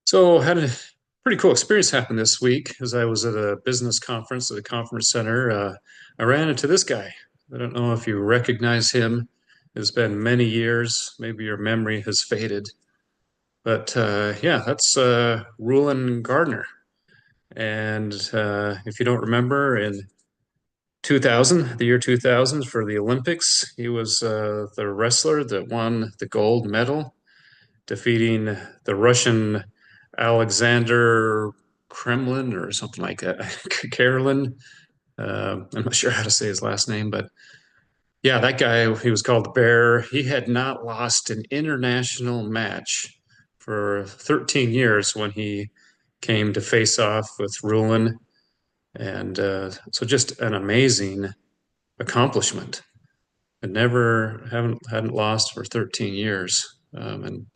So had a pretty cool experience happen this week as I was at a business conference at a conference center. I ran into this guy. I don't know if you recognize him. It's been many years. Maybe your memory has faded. But yeah, that's Rulon Gardner. And if you don't remember, in 2000, the year 2000, for the Olympics, he was the wrestler that won the gold medal, defeating the Russian Alexander Kremlin or something like that. Karelin. I'm not sure how to say his last name, but yeah, that guy, he was called the Bear. He had not lost an international match for 13 years when he came to face off with Rulin. And so just an amazing accomplishment. I never haven't hadn't lost for 13 years. And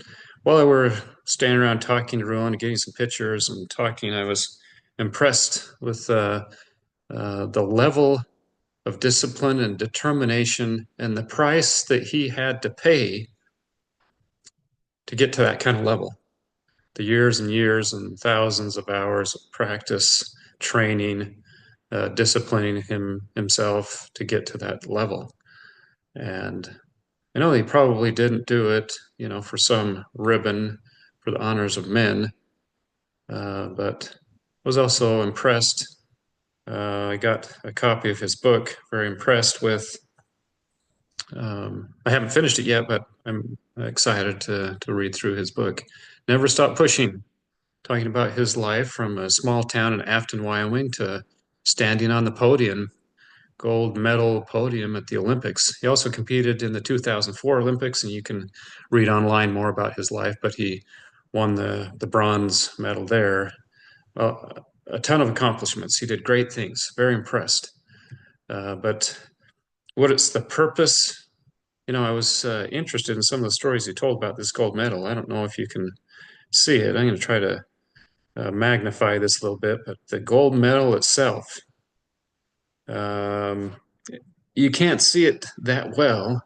while I were standing around talking to Rowan and getting some pictures and talking, I was impressed with the level of discipline and determination and the price that he had to pay to get to that kind of level. The years and years and thousands of hours of practice, training, disciplining himself to get to that level. And I know he probably didn't do it, for some ribbon for the honors of men, but was also impressed. I got a copy of his book, very impressed with. I haven't finished it yet, but I'm excited to read through his book. Never Stop Pushing, talking about his life from a small town in Afton, Wyoming, to standing on the podium, gold medal podium at the Olympics. He also competed in the 2004 Olympics, and you can read online more about his life, but he won the bronze medal there. Well, a ton of accomplishments. He did great things. Very impressed. But what is the purpose? I was interested in some of the stories he told about this gold medal. I don't know if you can see it. I'm going to try to magnify this a little bit, but the gold medal itself, um, you can't see it that well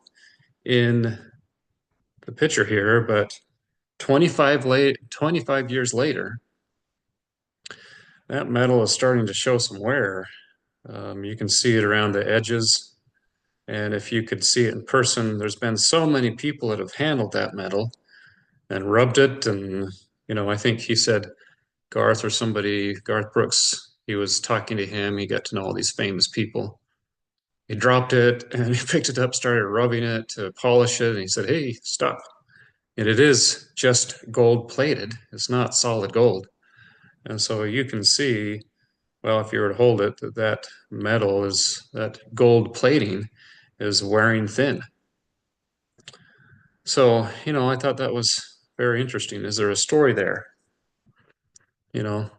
in the picture here, but 25 years later, that metal is starting to show some wear. You can see it around the edges. And if you could see it in person, there's been so many people that have handled that metal and rubbed it. And, I think he said Garth or somebody, Garth Brooks, he was talking to him. He got to know all these famous people. He dropped it and he picked it up, started rubbing it to polish it. And he said, "Hey, stop." And it is just gold plated. It's not solid gold. And so you can see, well, if you were to hold it, that metal is, that gold plating is wearing thin. So, I thought that was very interesting. Is there a story there? You know,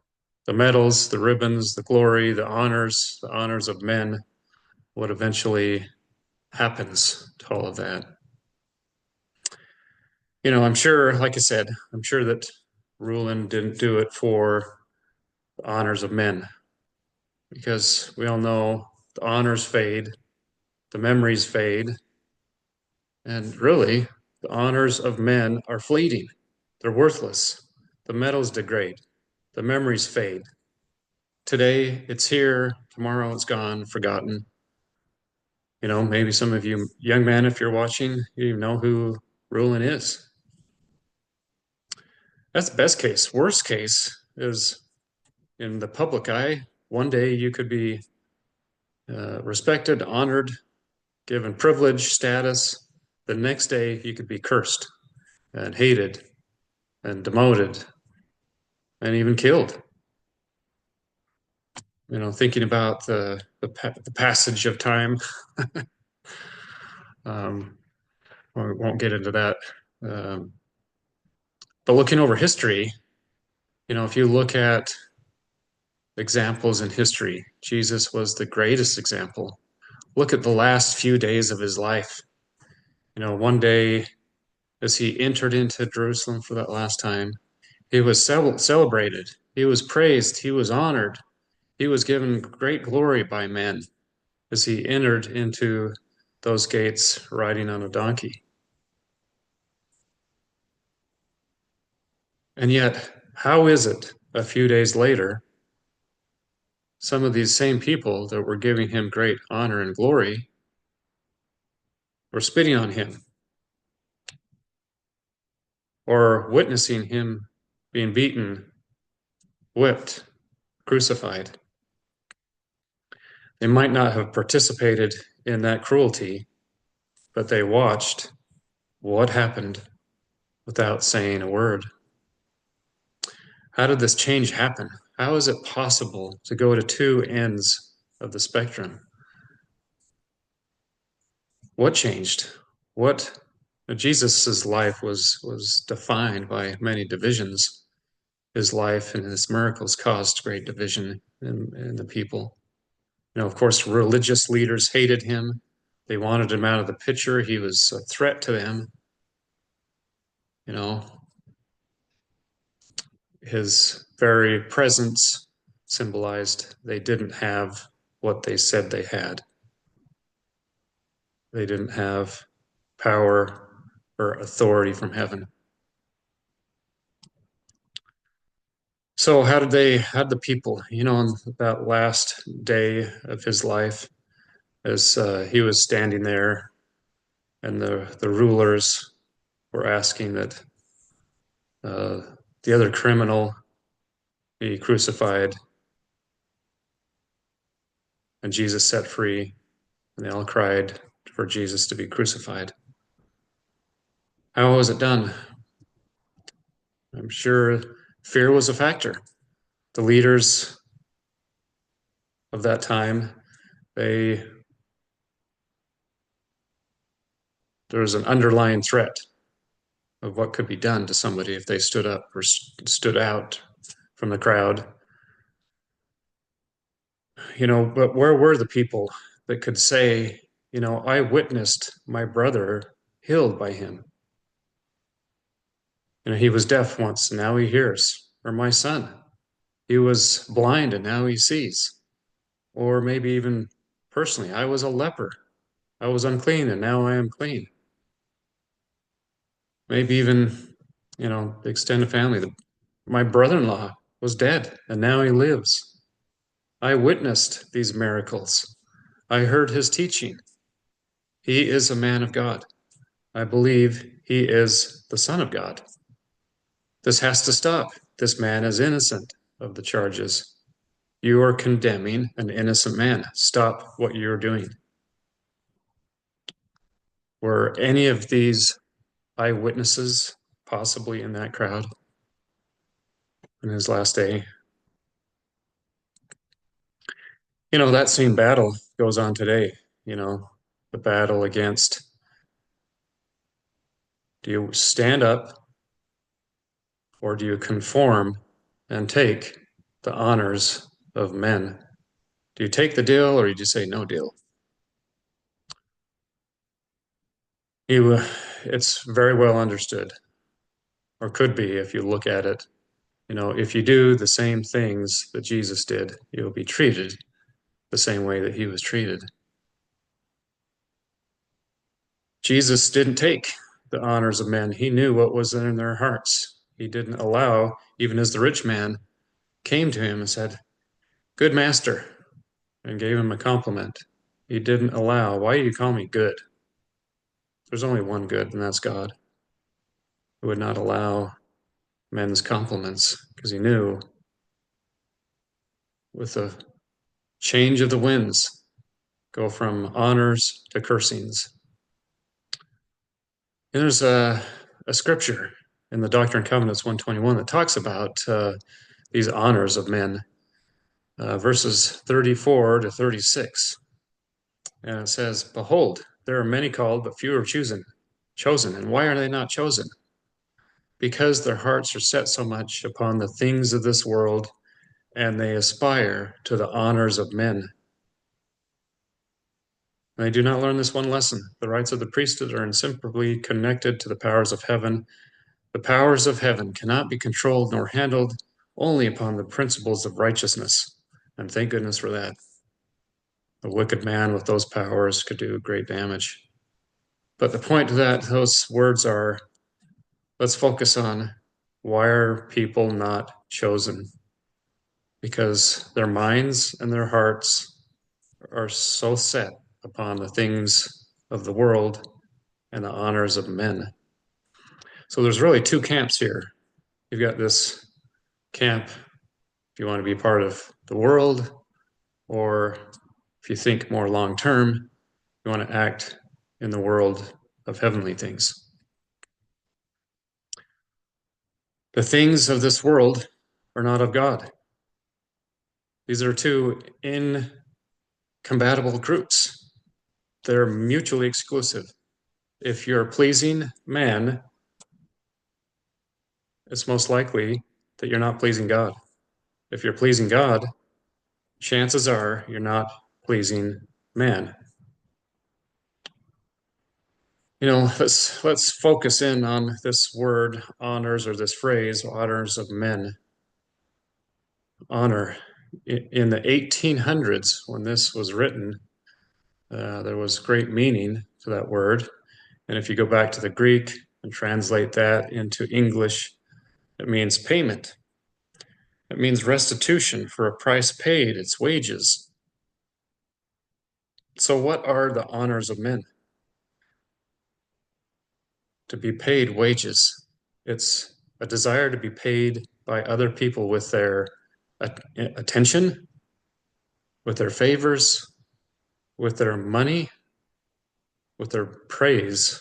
the medals, the ribbons, the glory, the honors of men, what eventually happens to all of that. I'm sure, like I said, I'm sure that Rulin didn't do it for the honors of men because we all know the honors fade, the memories fade, and really, the honors of men are fleeting. They're worthless. The medals degrade, the memories fade. Today, it's here, tomorrow, it's gone, forgotten. Maybe some of you young men, if you're watching, you know who Rulin is. That's the best case. Worst case is in the public eye. One day you could be respected, honored, given privilege, status. The next day you could be cursed and hated and demoted and even killed. Thinking about the passage of time. um, we won't get into that. Um, but looking over history, if you look at examples in history, Jesus was the greatest example. Look at the last few days of his life. One day as he entered into Jerusalem for that last time, he was celebrated, he was praised, he was honored, he was given great glory by men as he entered into those gates riding on a donkey. And yet, How is it a few days later, some of these same people that were giving him great honor and glory were spitting on him or witnessing him being beaten, whipped, crucified? They might not have participated in that cruelty, but they watched what happened without saying a word. How did this change happen? How is it possible to go to two ends of the spectrum? What changed? What Jesus's life was defined by many divisions. His life and his miracles caused great division in the people. Of course, religious leaders hated him. They wanted him out of the picture. He was a threat to them. You know, his very presence symbolized they didn't have what they said they had. They didn't have power or authority from heaven. So how did the people, on that last day of his life, as he was standing there and the rulers were asking that uh, the other criminal be crucified and Jesus set free, and they all cried for Jesus to be crucified. How was it done? I'm sure fear was a factor. The leaders of that time, there was an underlying threat of what could be done to somebody if they stood up or stood out from the crowd. But where were the people that could say, I witnessed my brother healed by him? He was deaf once and now he hears. Or my son, he was blind and now he sees. Or maybe even personally, I was a leper. I was unclean and now I am clean. Maybe even, the extended family. My brother-in-law was dead and now he lives. I witnessed these miracles. I heard his teaching. He is a man of God. I believe he is the Son of God. This has to stop. This man is innocent of the charges. You are condemning an innocent man. Stop what you're doing. Were any of these eyewitnesses possibly in that crowd in his last day? That same battle goes on today. The battle against, do you stand up or do you conform and take the honors of men? Do you take the deal or do you say no deal? It's very well understood, or could be if you look at it. If you do the same things that Jesus did, you'll be treated the same way that he was treated. Jesus didn't take the honors of men. He knew what was in their hearts. He didn't allow, even as the rich man came to him and said, "Good master," and gave him a compliment. He didn't allow, "Why do you call me good?" There's only one good, and that's God. He would not allow men's compliments because he knew with the change of the winds, go from honors to cursings. And there's a scripture in the Doctrine and Covenants 121 that talks about these honors of men, verses 34 to 36. And it says, "Behold, there are many called, but few are chosen. And why are they not chosen? Because their hearts are set so much upon the things of this world, and they aspire to the honors of men. And they do not learn this one lesson. The rights of the priesthood are inseparably connected to the powers of heaven. The powers of heaven cannot be controlled nor handled only upon the principles of righteousness." And thank goodness for that. A wicked man with those powers could do great damage. But the point to those words are, let's focus on Why are people not chosen? Because their minds and their hearts are so set upon the things of the world and the honors of men. So there's really two camps here. You've got this camp if you want to be part of the world, or if you think more long term, you want to act in the world of heavenly things. The things of this world are not of God. These are two incompatible groups. They're mutually exclusive. If you're pleasing man, it's most likely that you're not pleasing God. If you're pleasing God, chances are you're not pleasing man. Let's focus in on this word honors, or this phrase honors of men. Honor. In the 1800s, when this was written, there was great meaning to that word. And if you go back to the Greek and translate that into English, it means payment. It means restitution for a price paid, it's wages. So, what are the honors of men? To be paid wages. It's a desire to be paid by other people with their attention, with their favors, with their money, with their praise.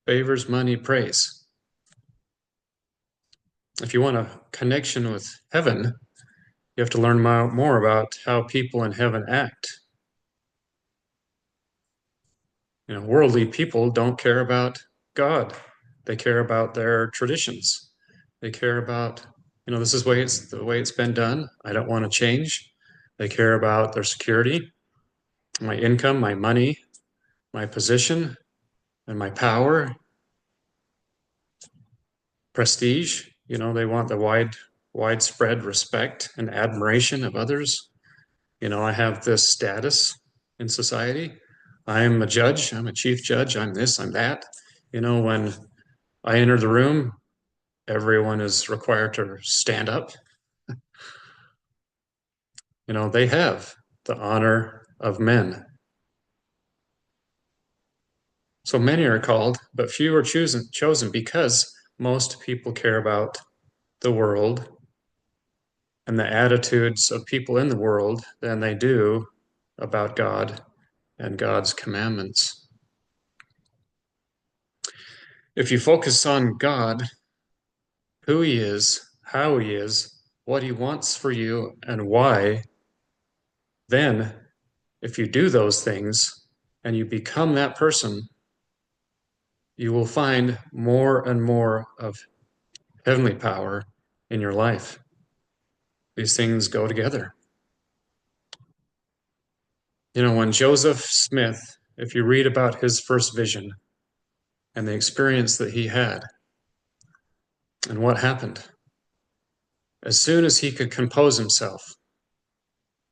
Favors, money, praise. If you want a connection with heaven, you have to learn more about how people in heaven act. Worldly people don't care about God. They care about their traditions. They care about, this is the way it's been done. I don't want to change. They care about their security, my income, my money, my position, and my power, prestige. They want the widespread respect and admiration of others. I have this status in society. I'm a judge. I'm a chief judge. I'm this, I'm that. When I enter the room, everyone is required to stand up. They have the honor of men. So many are called, but few are chosen because most people care about the world and the attitudes of people in the world than they do about God and God's commandments. If you focus on God, who he is, how he is, what he wants for you, and why, then if you do those things and you become that person, you will find more and more of heavenly power in your life. These things go together. When Joseph Smith, if you read about his first vision and the experience that he had and what happened, as soon as he could compose himself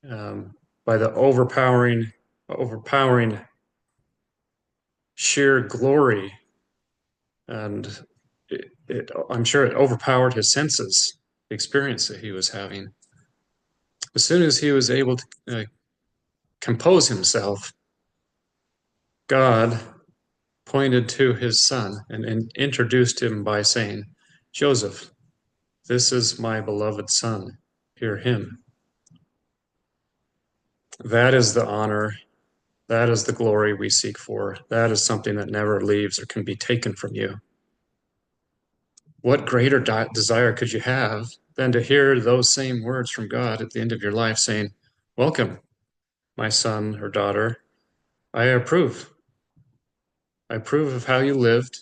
by the overpowering sheer glory, and I'm sure it overpowered his senses, the experience that he was having. As soon as he was able to compose himself, God pointed to his son and introduced him by saying, Joseph, this is my beloved son, hear him. That is the honor, that is the glory we seek for. That is something that never leaves or can be taken from you. What greater desire could you have than to hear those same words from God at the end of your life saying, welcome, my son or daughter. I approve. I approve of how you lived.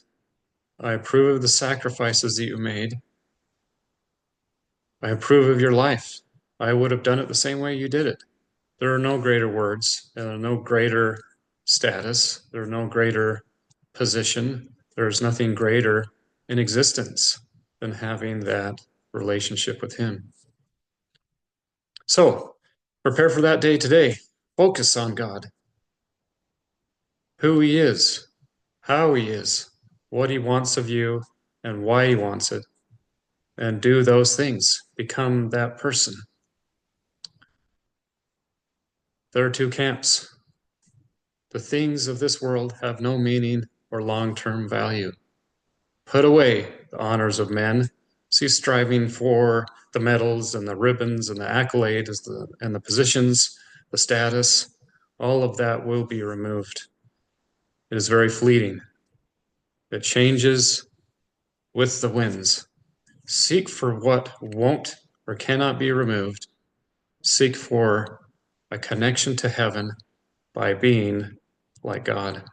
I approve of the sacrifices that you made. I approve of your life. I would have done it the same way you did it. There are no greater words, there are no greater status, there are no greater position. There is nothing greater in existence than having that relationship with him. So, prepare for that day today. Focus on God, who he is, how he is, what he wants of you and why he wants it, and do those things. Become that person. There are two camps. The things of this world have no meaning or long-term value. Put away the honors of men. Cease striving for the medals and the ribbons and the accolades and the positions, the status. All of that will be removed. It is very fleeting. It changes with the winds. Seek for what won't or cannot be removed. Seek for a connection to heaven by being like God.